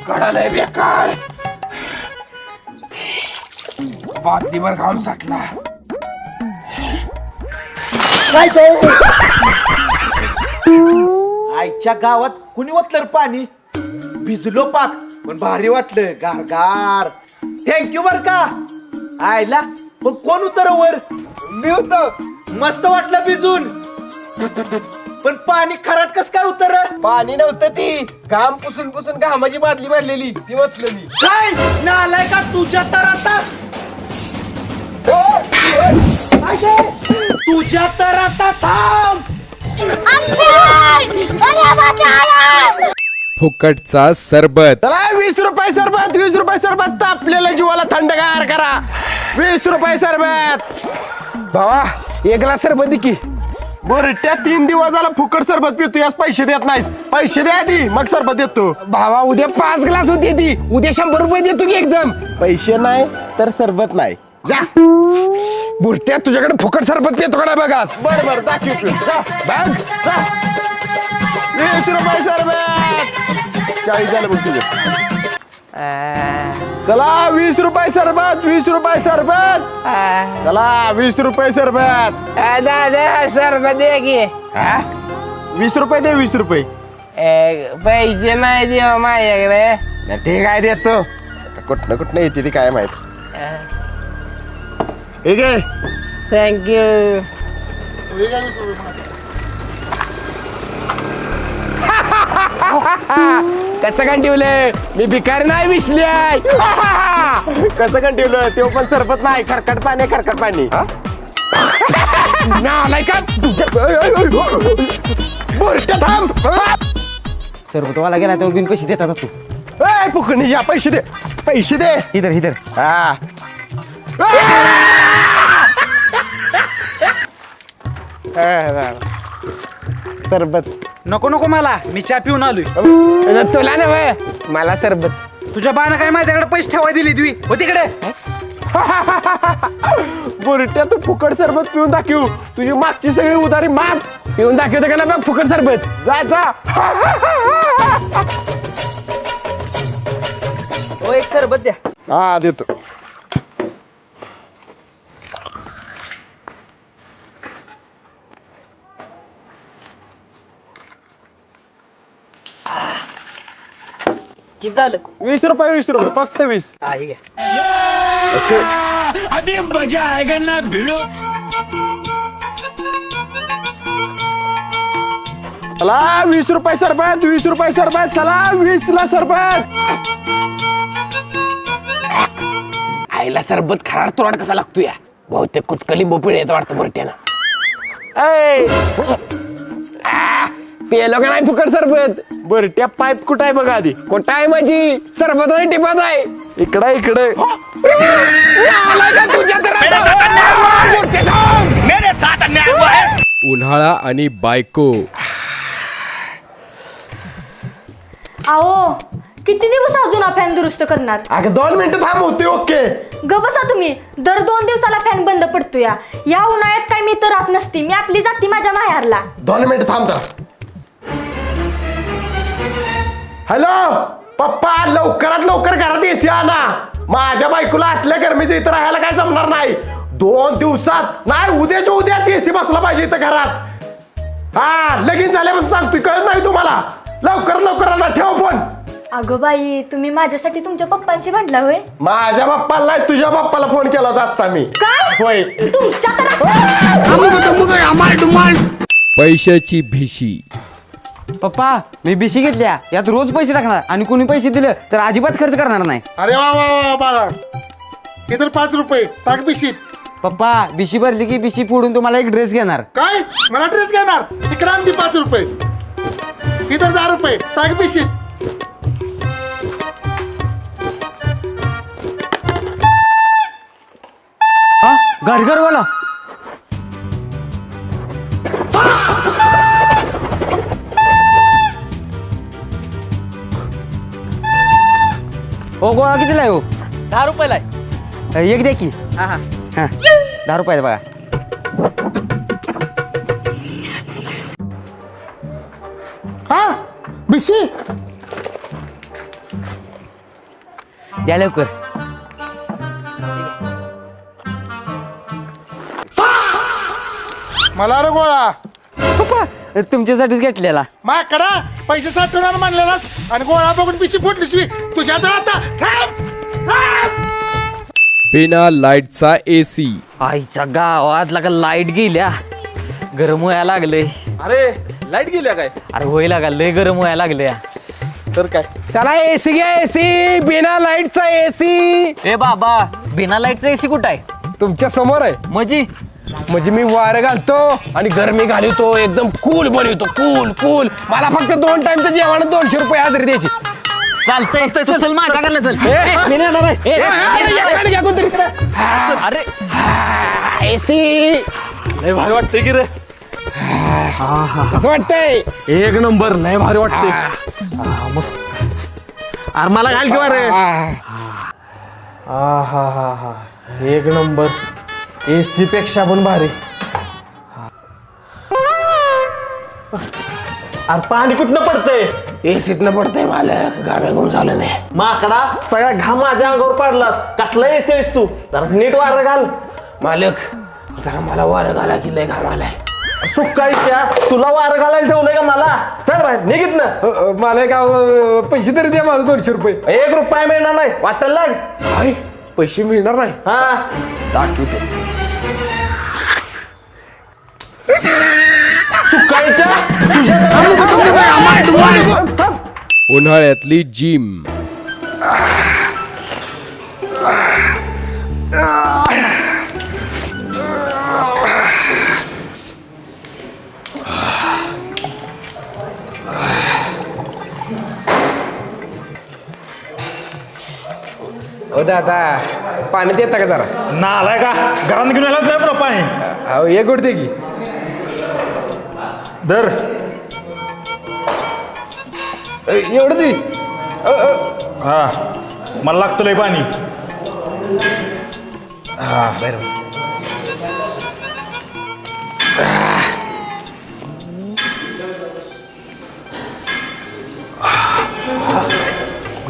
कडालय बेकार बादलीवर घाम साठला आईच्या गावात कुणी ओतलं रे पाणी भिजलो पाक पण भारी वाटलं गार थँक्यू बर का आईला पण कोण उतर वर मी होतो मस्त वाटलं भिजून पण पाणी खराट कस काय उतर पाणी नव्हतं ती घाम पुसून पुसून घामाची बादली भरलेली ती वचलेली काय नालाय का तुझ्या तर आता तुझ्या तर आता थांब फुकटचा सरबत चला 20 रुपये सरबत 20 रुपये सरबत तापलेल्या जीवाला थंडगार करा 20 रुपये सरबत भावा एक ग्लास सरबत दे की बोरट्या 3 दिवस झाला फुकट सरबत पितो यास पैसे देत नाहीस पैसे द्या आधी मग सरबत देतो भावा उद्या 5 ग्लास होते ती उद्या 100 रुपये देतो की एकदम पैसे नाही तर सरबत नाही जा बुरट्या तुझ्याकडे फुकट सरबत पितो का नाही बघा बर बर दाखव जा बघ जा 20 रुपये सरबत 40 झालं बघ तुझे चला 20 रुपये सरबत 20 रुपये सरबत चला 20 रुपये सरबत दादा सरबत दे की 20 रुपये दे 20 रुपये पैसे नाही देव माझ्याकडे ठीक आहे देतो कुठनं येते ती काय माहित ठीक आहे थँक्यू कसं काय ठेवलंय मी भिकारी नाही विसल्याय कसं काय ठेवलं ते पण सरबत नाही खरकट पाणी नालाय का बोरट्या थांब सरबतवाला गेला तो बिन पैसे देतात तू ए फुकणी या पैसे दे इधर इधर हा सरबत नको नको मला मी चहा पिऊन आलोय तुला ना मला सरबत तुझ्या बानं काय माझ्याकडे पैसे ठेवाय दिली तुम्ही हो तिकडे बोरट्या तू फुकट सरबत पिऊन दाखव तुझी मागची सगळी उधारी माफ पिऊन दाखवतो का ना बघ फुकट सरबत जा हो एक सरबत द्या हा देतो किती झालं 20 रुपये फक्त 20 हा ठीक आहे चला 20 रुपये सरबत 20 रुपये सरबत चला 20 ला सरबत आईला सरबत खराड तोड कसा लागतो या बहुतेक कुचक लिंबू पिढे येतं वाटतं बरट्यानं पेलो का नाही फुकट सरबत बरट्या पाईप कुठं आहे बघा आधी कुठं आहे माझी सरबत आहे टिपत आहे इकडे आलाय का तुझ्या उन्हाळा आणि बायको आओ किती दिवस अजून हा फॅन दुरुस्त करणार अगं 2 मिनिटं थांब होते ओके ग बसा तुम्ही दर 2 दिवसाला फॅन बंद पडतो या उन्हाळ्यात काय मी तर राहत नसती मी आपली जाती माझ्या माहेरला 2 मिनिटं थांब जरा हॅलो पप्पा लवकर घरात एसी आणा माझ्या बायकोला असल्या गरमीचं इथं राहायला काय जमणार नाही 2 दिवसात नाही उद्याच्या उद्याच एसी बसला पाहिजे इथं घरात हा लगीन झाल्यापासून सांगतोय कळत नाही तुम्हाला लवकर आणा ठेव फोन अगं बाई तुम्ही माझ्यासाठी तुमच्या पप्पांशी भांडला होय माझ्या बाप्पाला नाही तुझ्या बाप्पाला फोन केला होता आता मी काय होय तुमच्या पैशाची भिशी पप्पा मी बिशी घेतल्या यात रोज पैसे टाकणार आणि कोणी पैसे दिले तर अजिबात खर्च करणार नाही अरे वा बाळा इधर 5 रुपये टाक बिशीत पप्पा बिशी भरली की बिशी फोडून तुम्हाला एक ड्रेस घेणार काय मला ड्रेस घेणार तिकडे आणती 5 रुपये इधर 10 रुपये टाक बिशीत घर वाला हो गोळा कितीला आहे हो 10 रुपयाला आहे एक द्या की हा हा 10 रुपयाचा बघा हा बिशी द्या लवकर. मला रे गोळा पप्पा तुमच्यासाठीच घेतलेला. माकडा पैसे साठवणार म्हणलेलास आणि गोळा बघून पिशी फुटलीस तुझ्या तर आता थांब. बिना लाईटचा एसी. आईच्या गावात लागा लाईट गेल्या, गरम व्हायला लागलंय. अरे लाईट गेल्या काय? अरे होय लागा लय गरम व्हायला लागल्या. तर काय चला एसी घ्या एसी. बिना लाईटचा एसी. ए बाबा बिना लाईटचा एसी कुठं आहे? तुमच्या समोर आहे. म्हणजे मी वारं घालतो आणि गरमी घालवतो, एकदम कूल बनवतो. Cool cool. मला फक्त 2 टाइमचं जेवण 200 रुपये हजेरी द्यायची. चालतंय चल माझ्याकडलं चल. मी नाही येणार आहे. अरे एसी लय भारी वाटतंय की रे. असं वाटतंय. एक नंबर लय भारी वाटतंय. मस्त. अरे मला घाल किंवा रे. हा एक नंबर. एसी पेक्षा पण भारी. अरे पाणी कुठनं पडतंय? एसीतनं पडतंय मालक. गाव्यागून झालं नाही. माकडा सगळा घाम माझ्या अंगावर पाडलास. कसला एसी आहेस तू? जरा नीट वारं घाल. मालक जरा मला वारं घाला की लय घाम आलाय. सुकाळीच्या तुला वारं घालायला ठेवलंय का मला? चल बाहेर निघित ना. मला का पैसे तरी द्या माझं 200 रुपये. 1 रुपया मिळणार नाही. वाटायला लाग. काय पैसे मिळणार नाही? हा दाखवतेच. सुकाळीच्या उन्हाळ्यातली जिम. ओ दादा पाणी देता का जरा? नालाय का घरात घेऊन आलाच नाही बरं पाणी. अहो एक गोट दे की. दर एवढंच होईल. हा मला लागतं लय पाणी. हा बरं.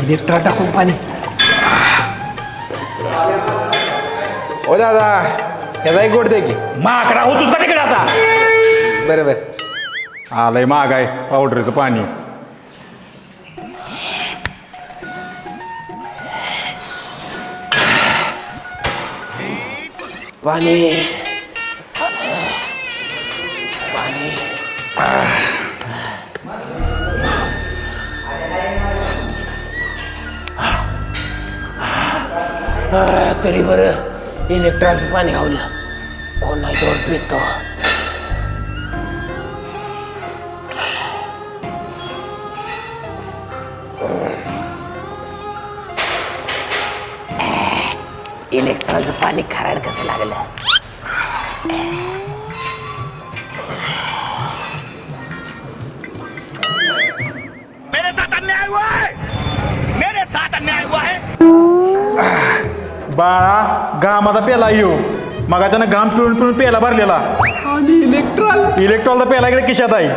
लिटर टाकून पाणी. ओ दादा ह्याचा एक गोट दे की. माकडा होतोस का तिकडे आता? बरोबर. आलंय महाग आहे पावडरचं पाणी. पाणी तरी बरं इलेक्ट्रॉलचं पाणी गावलं. कोण नाही तेवढं पितो. इलेक्ट्रॉलचं पाणी खाराड कसं लागलं. मेरे साथ अन्याय हुआ है. मेरे साथ अन्याय हुआ है. बाळा घामाचा पेला येऊ. मग त्यानं घाम पिळून पिळून पेला भरलेला. इलेक्ट्रॉलचा पेला इकडे खिशात आहे.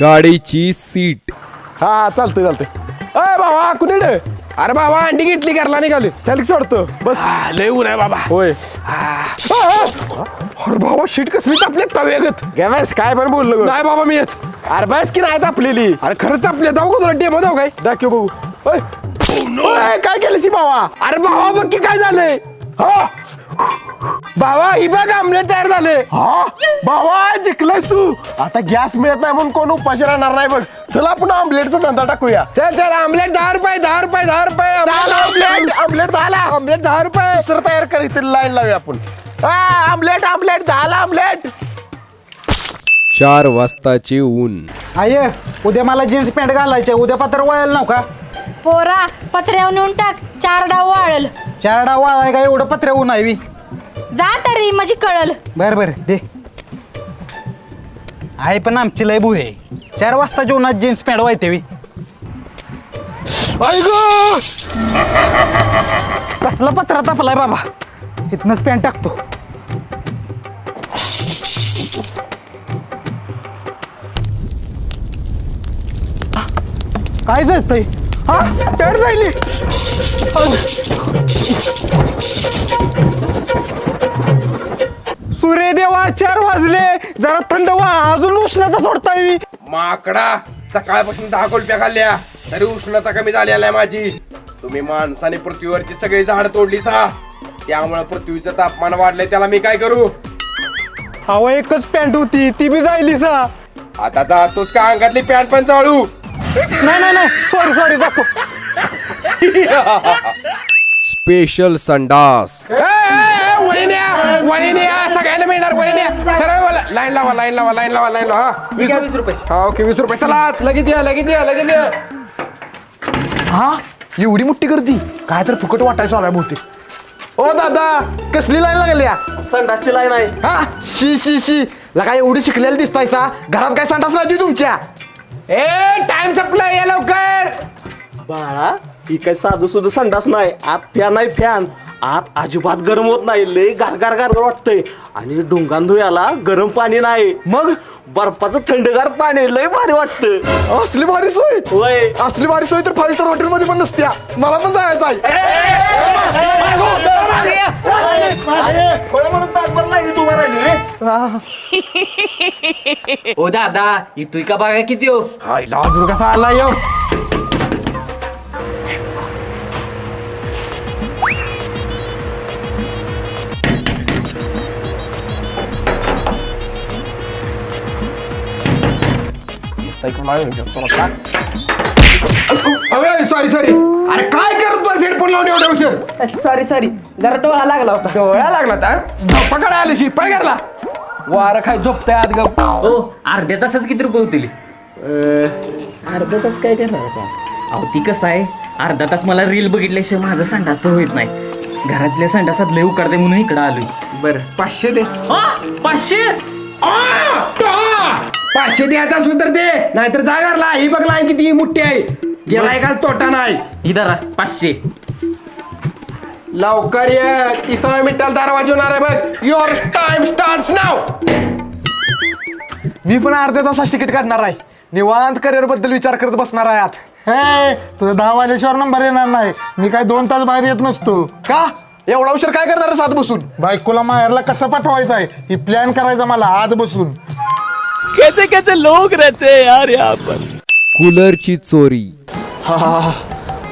गाडीची सीट. हा चालतंय चालतंय. अय बाबा कुणीकडे? अरे बाबा अंडी घेतली घरला निघाली. चल सोडतो बस. लय ऊन आहे बाबा. होय. अरे बाबा शीट कसली तापल्यात तव्यागत. गॅस काय पण बोललो नाही बाबा मी येत. अरे बस की नाही तापलेली. अरे खरंच तापले. जाऊ का तुला डेमो जाऊ काय? दाखव बघू. ओय. ओय, काय केलं सी बाबा? अरे बाबा बघ की काय झालंय. हा बाबा ही बघ आमलेट तयार झाले. हा बाबा जिंकलायस तू. आता गॅस मिळत नाही म्हणून कोण उपाशी राहणार नाही बघ. चला आपण आमलेटचा धंदा टाकूया. चल चल आमलेट 10 रुपये 10 रुपये 10 रुपये. आमलेट आमलेट 10ला. आमलेट 10 रुपये. दुसरं तयार कर. इथे लाईन लावूया आपण. आमलेट आमलेट 10ला आमलेट. 4 वाजताचे ऊन. आय उद्या मला जीन्स पॅन्ट घालायचे. उद्या पत्र वळेल नव का? पोरा पत्र्यावर नेऊन टाक. 4 डाव वाळल. 4 डाव वाळाय का एवढं पत्रे ऊन आहे. जा तरी म्हणजे कळल. बर दे. आहे पण आमची लय बुहे. 4 वाजता जेवणात जीन्स पॅन्ट वायते. कसला पत्रा तापलाय बाबा. इथनच पॅन्ट टाकतो. काय जायचंय हा पेड जायली सूर्यदेवा 4 वाजले जरा थंड व्हा अजून उष्णता सोडताय माकडा सकाळपासून 10 कुल्फ्या खाल्ल्या तरी उष्णता कमी झाली नाही माझी. तुम्ही माणसाने पृथ्वीवरची सगळी झाड तोडली सा त्यामुळे पृथ्वीचं तापमान वाढलंय. त्याला मी काय करू? हवा एकच पॅन्ट होती ती बी जायली सा आता जातोस का अंगातली पॅन्ट पण चाळू? नाही सॉरी जातो स्पेशल संडास वळीन्या सगळ्यांना मिळणार वळीन्या. सरळ लाईन लावा हा 20 रुपये. हा ओके 20 रुपये. चला लगेच या. हा एवढी मोठी गर्दी काय तर फुकट वाटायचं आलाय बहुतेक. ओ दादा कसली लाईन लागल्या? संडासची लाईन आहे. हा शी लगा एवढी शिकलेली दिसतायसा घरात काय संडास लागली तुमच्या? ए टाइम संपला या लवकर. बाळा ही काय साधू सुद्धा संडास नाही आत फॅन आहे फॅन आत अजिबात गरम होत नाही लय गारगार वाटतंय आणि डोंगान धुयाला गरम पाणी नाही मग बर्फाचं थंडगार पाणी लय भारी वाटतं. असली भारी सोय होय असली भारी सोय तर 5 स्टार हॉटेल मध्ये पण नसत्या. मला पण जायचं आहे. म्हणून तासभर नाही तू राहिली रे. ओ दादा इथून का बघा किती हो. अजून कसा आला यो? सॉरी अरे काय करतो हेडफोन लावून एवढ्या उशीर? सॉरी जरा डोळा लागला होता. डोळ्या लागला पकडा आल्याशी पळला वारा काय झोपतंय आत ग. ओ अर्ध्या तासाच किती रुपये होतील? अर्धा तास काय करणार असा? अहो ती कसं आहे अर्धा तास मला रील बघितल्याशिवाय माझं संडासचं होत नाही. घरातल्या संडासात लय उकडते म्हणून इकडं आलोय. बर 500 दे. 500? 500 द्यायचं असलं तर दे नाहीतर जागारला. ही बघ लाईन किती मोठी आहे. गेलाय का तोटा नाही. ही धरा 500. लवकर ये 30 मिनिटाला दरवाजा होणार आहे बघ. युअर टाइम स्टार्ट्स नाव. मी पण अर्ध्या तासात तिकीट काढणार आहे. निवांत करिअर बद्दल विचार करत बसणार आहे आत. हे तुझा 10 वाजल्याशिवाय नंबर येणार नाही. मी काय 2 तास बाहेर येत नसतो. का एवढा उशीर काय करणार आहे सात बसून? बायकोला माहेरला कसं पाठवायचं आहे ही प्लॅन करायचा मला आज बसून. कैसे लोग रहते हैं यार यहाँ पर. कूलरची चोरी. हा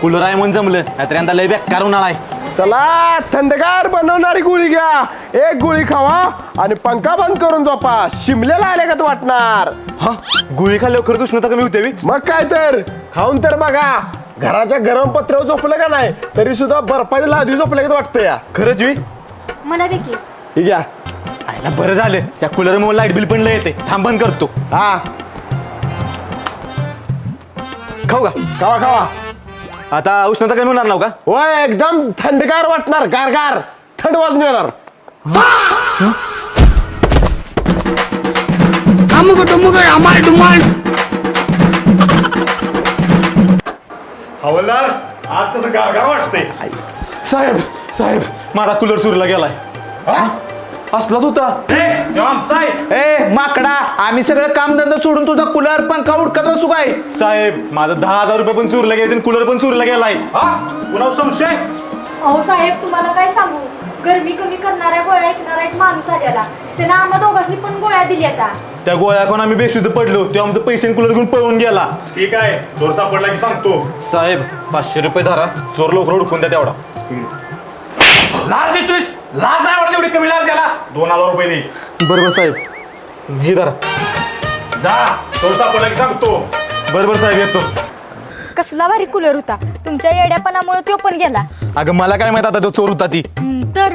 कूलर आहे म्हणून जमलं नाहीतर यंदा लय बेकार उन्हाळा आहे. चला थंडगार बनवणारी गोळी घ्या. एक गोळी खावा आणि पंखा बंद करून झोपा. शिमल्याला आले का तू वाटणार? हा गोळी खाल्ल्यावर खरंच उष्णता कमी होते. मग काय तर खाऊन तर बघा. घराच्या गरम पत्र्यावर झोपलं का नाही तरी सुद्धा बर्फाच्या लादी झोपलं का वाटतं या. खरंच मी मला देखील ठीक घ्या. आयला बरं झालं त्या कूलरमुळे लाईट बिल पण लय येते. थांब बंद करतो. हा खाऊ का? खावा आता उष्णता कमी होणार नाव का? होय एकदम थंडगार वाटणार. गारगार थंड वाजून येणार. हवलदार आज कसं गारगार वाटतंय. साहेब माझा कूलर चुरीला गेलाय. असलाच होता. ए माकडा आम्ही सगळं कामधंदा सोडून तुझा कूलर पंखा उडकत बसू काय? साहेब माझं 10,000 रुपये पण चोरीला गेले कूलर पण चोरीला गेलाय. पुन्हा संशय. अहो साहेब तुम्हाला काय सांगू गरमी कमी करणाऱ्या गोळ्या ऐकणारा एक माणूस आलेला. त्यानं आम्हा दोघांनी पण गोळ्या दिल्या आता. त्या गोळ्या कोण आम्ही बेशुद्ध पडलो तेव्हा आमचं पैसे कूलर घेऊन पळून गेला. ठीक आहे चोर सापडला की सांगतो. साहेब 500 रुपये धरा. चोर लवकर उडकून द्या तेवढा. लाज देतोयस? लाज नाही वाटली एवढी कमी लाज द्याला? 2,000 रुपये दे. बरोबर साहेब हे धरा. जा चोर सापडला की सांगतो. बरोबर साहेब येतो. कसला भारी कूलर होता. तुमच्या येड्यापणामुळे तो पण गेला. अगं मला काय माहित आता तो चोर होता ती. तर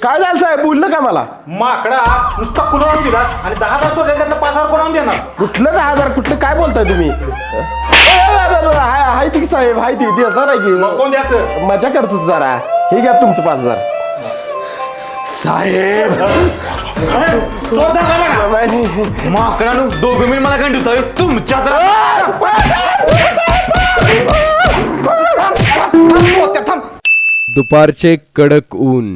काय झालं साहेब बोललं का मला? माकडा नुसता कूलर आणून दिलास आणि 10,000 तो त्यातलं 5,000 कोण आणून देणार? कुठलं 10,000 कुठलं काय बोलताय तुम्ही? हाय ती साहेब हाय ती देणार आहे मग की. कोण द्यायचं? मजा करतो जरा. हे घ्या तुमचं 5,000. साहेब चोर धरला बघा. माकडानु दोघं मिळून मला कंटिन्यू होता तुमच्या दुपारचे कडक ऊन.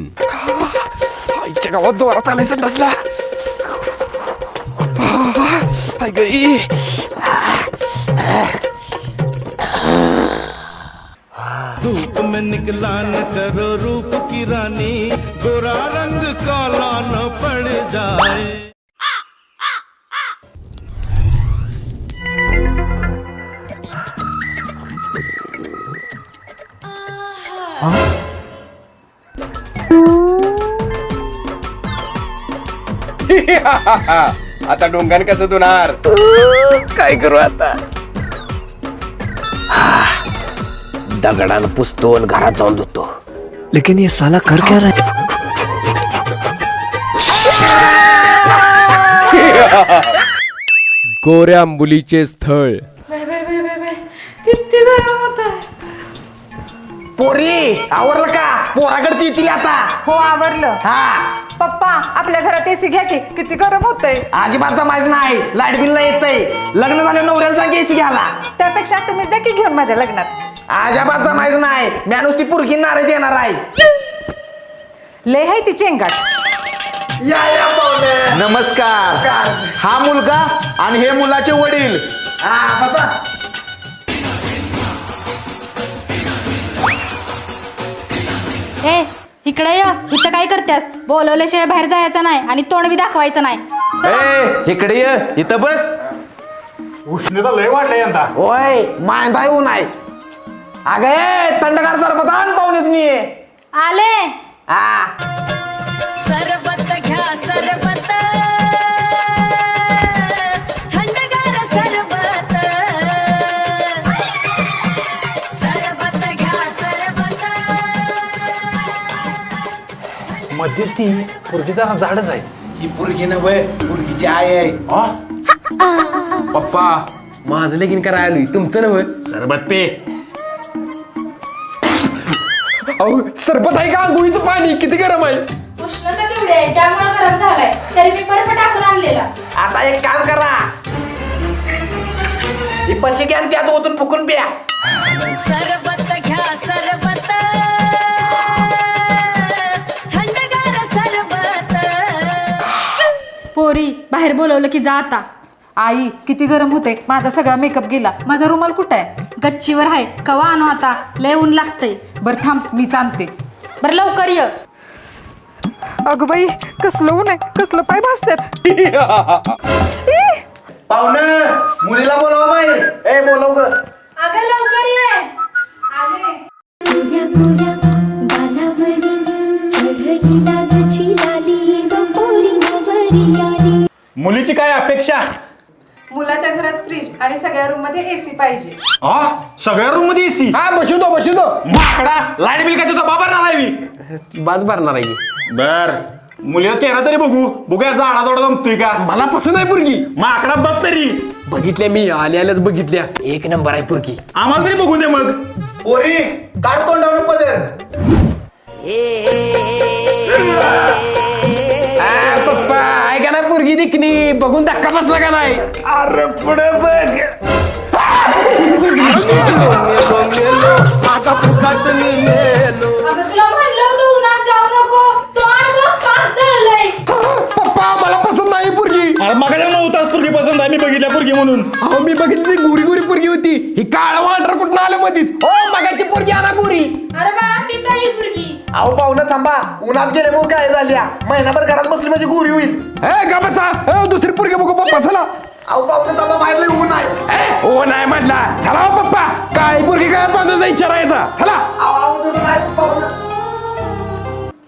आईच्या गावात जोरात आलाय संडासला. धूप में निकला न करो रूप की रानी, गोरा रंग काला न पड़ जाए। आता डोंगण कसं धुणार? काय करू आता? दगडानं पुसतो आणि घरात जाऊन धुतो. लेकिन ये साला कर क्या रहा है? गोऱ्या मुलीचे स्थळ. किती गरम होत आहे. पोरी आवरलं का? पोराकडची येतील आता. हो आवरलं. हा पप्पा आपल्या घरात एसी घ्या की, किती गरम होतंय. अजिबातचा माहिती नाही. लाईट बिल नाही येतंय. लग्न झालं नवऱ्याला सांग एसी घ्यायला. त्यापेक्षा तुम्ही द्या की घेऊन माझ्या लग्नात. अजिबातचा माहिती नाही. मी नुसती पुरकी नाराज येणार आहे. लय आहे ती चेंगाट. या पाहुणे. नमस्कार. हा मुलगा आणि हे मुलाचे वडील. हा बसा. ए इकडे ये. इथं काय करतेस? बोलवल्याशिवाय बाहेर जायचं नाही आणि तोंड बी दाखवायचं नाही. ए इकडे ये. इथं बस. उष्णता लय वाढले यंदा. होय मांदा येऊ नाही. अगे थंडगार सरबत आण पाहुणेच मी. आले. हा सरबत घ्या सरबत, थंडगार सरबत, सरबत घ्या सरबत. मध्यस्थी पोरगीचा झाडच आहे. ही पोरगी नव्हे, पोरगीची आई आहे. पप्पा माझं लगीन करायला आलोय, तुमचं नव्हे. सरबत पे. अहो सरबत आहे का? आंघोळीचं पाणी किती गरम आहे. उष्णता केवढी आहे त्यामुळे गरम झालंय. तरी मी बर्फ टाकून आणलेला. आता एक काम करा. ही पशी घ्या आणि त्यात ओतून फुकून प्या. सरबत घ्या सरबत, थंडगार सरबत. पोरी बाहेर बोलवलं की जा आता. आई किती गरम होते. माझा सगळा मेकअप गेला. माझा रुमाल कुठं आहे? गच्चीवर आहे. कवा आणू आता? लय ऊन लागतंय. बरं थांब मीच आणते. बरं लवकर ये. अगं बाई कसलं ऊन आहे. कसलं पाय भासतात. पाहुणं मुलीला बोलवा बाहेर. ए बोलव ग. अगं लवकर ये. आले. कोऱ्या कोऱ्या गालावरी चढली लाजची लाली व पोरी नवरी आली. मुलीची काय अपेक्षा? मुलाच्या घरात फ्रीज आणि सगळ्या रूम मध्ये एसी पाहिजे. हा सगळ्या रूम मध्ये एसी. हा बसू दो. माकडा लाईट बिल काय तुझा बाबा राहणार आहे मी. बाज भरणार आहे. बर मुलीचा चेहरा तरी बघूया झाडा थोडा जमतोय का. मला पसंत आहे पुरगी. माकडा बघ तरी. बघितल्या मी आल्याच बघितल्या. एक नंबर आहे पुरगी. आम्हाला तरी बघू दे मग. पोरी काढ तोंडावर पदर. पप्पा आहे का नाही पुरगी दिखणी? बघून धक्का बसला का नाही? अरे पुढे बघ. अगं तुला म्हणलं होतं उन्हात जाऊ नको. तोंड बघ पाच झालंय. पप्पा मला पसंत नाही पुरगी. अरे मग नव्हता पुरगी पसंत आहे. मी बघितल्या पुरगी म्हणून. अहो मी बघितली ती गोरी पुरगी होती. ही काळा वांढरा कुठं आलं मधीच? हो मगाची पुरगी आणा गोरी. अरे बाळा तीच आहे ही पुरगी. अहो पाहुणं थांबा. उन्हात गेल्यामुळे काय झाल्या. महिनाभर घरात बसली म्हणजे गोरी होईल. ए का बसा. दुसरी पुरगी बघू पप्पा चला. अहो पाहुणं थांबा. बाहेर लय ऊन आहे. ओ नाही म्हटला. चला हो पप्पा. काय पुरगी काय बांधायचा विचारायचा. चला. अहो तसं नाही पाहुणं.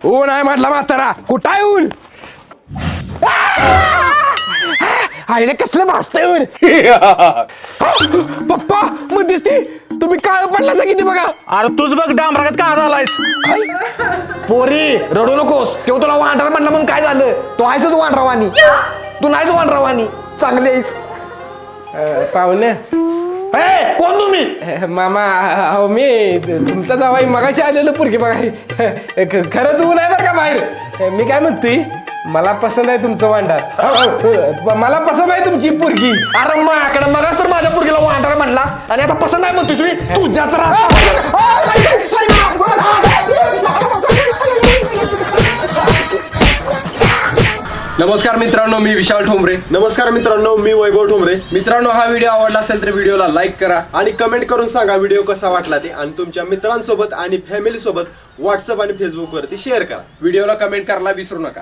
ओ नाही म्हटला म्हातारा. कुठं आहे ऊन? आईला कसलं भासतंय ऊन. पप्पा मग दिसते तुम्ही काळ पडला किती बघा. अरे तूच बघ डांबरागत का झालायस. पोरी रडू नकोस. तेव्हा तुला वांढरा म्हटलं म्हणून काय झालं? तो आहेसच वांढरावानी. तू नाहीच वांढरावानी. चांगली आहेस. पाहुणे कोण तुम्ही? मामा अहो मी तुमचा जावाई मगाशी आलेलो पुरगी बघा. खरंच ऊन आहे बरं का बाहेर. मी काय म्हणतोय मला पसंत आहे तुमचं वांडार. मला पसंत आहे तुमची पुरगी. अरे माकडं मगाच तर माझ्या पुरगीला वांढरा म्हटलास आणि आता पसंत आहे म्हणतोय तुझ्या तर. नमस्कार मित्रांनो, मी विशाल ठोंबरे. नमस्कार मित्रांनो, मी वैभव ठोंबरे. मित्रांनो, हा व्हिडिओ आवडला असेल तर व्हिडिओला लाईक करा आणि कमेंट करून सांगा व्हिडिओ कसा वाटला ते, आणि तुमच्या मित्रांसोबत आणि फॅमिली सोबत व्हॉट्सअप आणि फेसबुक वरती शेअर करा. व्हिडिओला कमेंट करायला विसरू नका.